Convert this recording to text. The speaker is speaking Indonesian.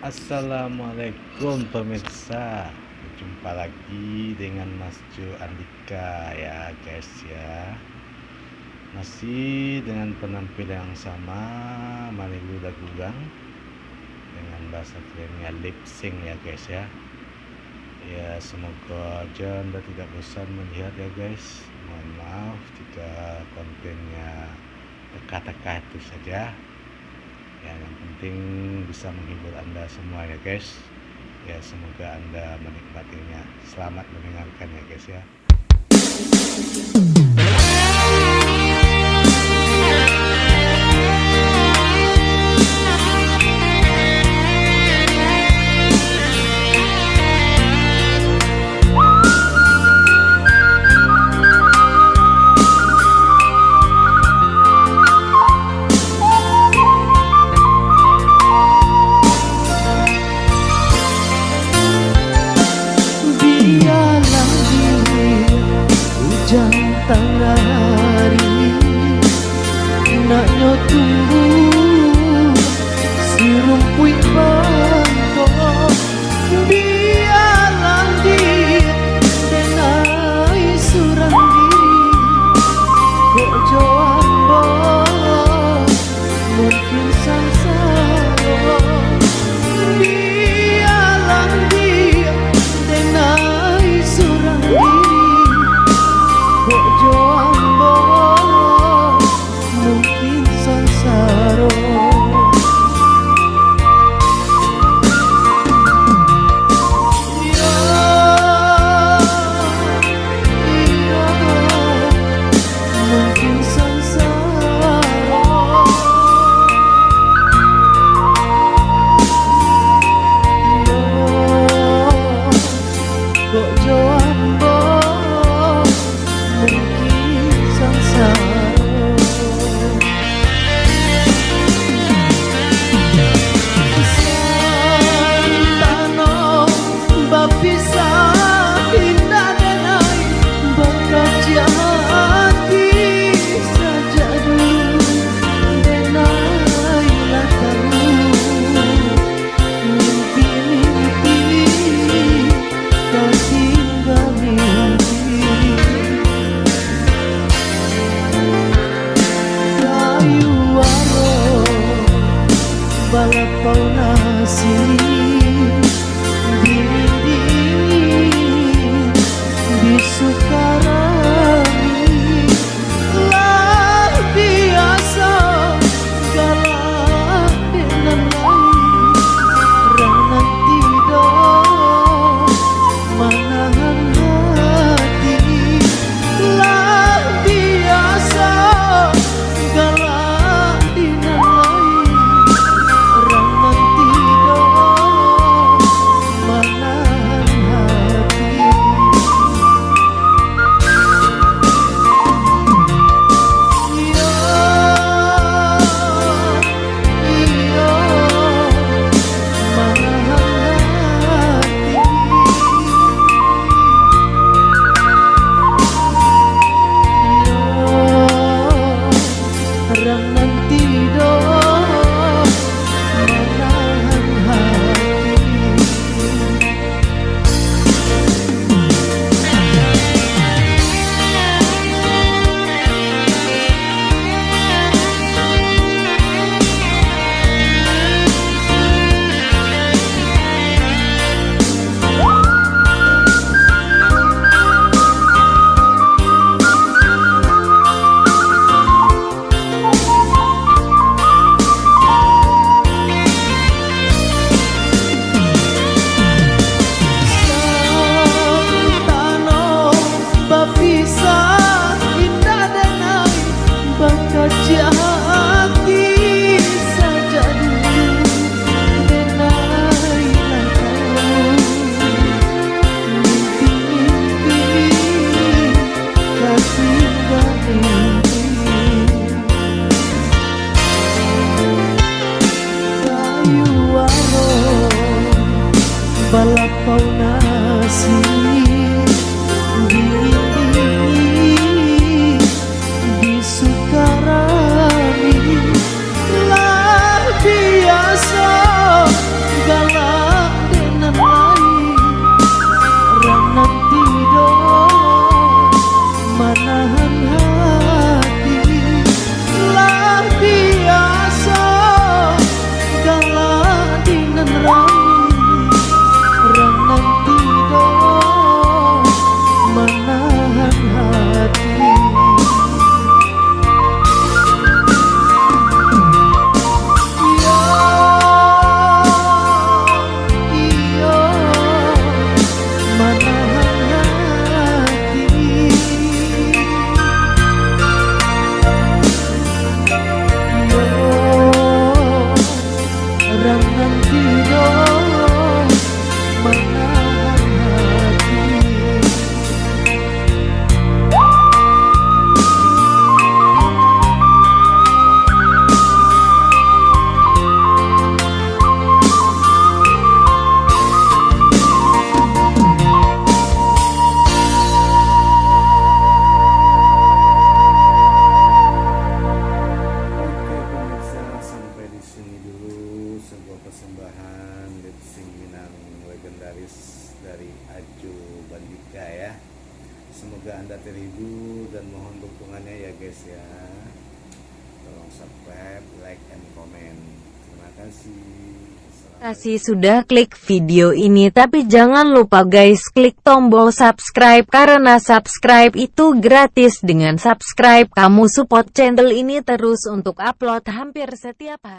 Assalamualaikum pemirsa, jumpa lagi dengan Mas Jo Andika ya guys ya. Masih dengan penampilan yang sama, Marilu Dagugang dengan bahasa kerennya lip sync ya guys ya. Ya semoga aja Anda tidak bosan melihat ya guys. Mohon maaf jika kontennya teka-teka itu saja. Ya, yang penting bisa menghibur Anda semua ya guys. Ya semoga Anda menikmatinya. Selamat mendengarkan ya guys ya. Hujan tengah hari nak tumbuh si rumput bangkok biarlah dia denai surang diri kok joambo mungkin sangsara biarlah dia denai surang diri Joambo mungkin sansaro mungkin sansaro kok Joambo balapau nasi dingin-dingin di Sukarami lah biasa galak dengan lain rangan tidak manahan hati lah biasa galak dengan lain rangan tidak manahan hati iya iya manahan hati iya rangan tidak manahan hati hati saja dulu denailah kau mimpi-mimpi kasih mimpi kayu waro balapau nasi dingin-dingin di Sukarami lah biasa galak nanti dong menahan hati. Oke pemirsa, sampai di sini dulu sebuah persembahan lip sync Minang legendaris dari Aju Bandika ya. Semoga Anda terhibur dan mohon dukungannya ya guys ya. Tolong subscribe, like, and comment. Terima kasih. Kasih sudah klik video ini, tapi jangan lupa guys klik tombol subscribe karena subscribe itu gratis. Dengan subscribe kamu support channel ini terus untuk upload hampir setiap hari.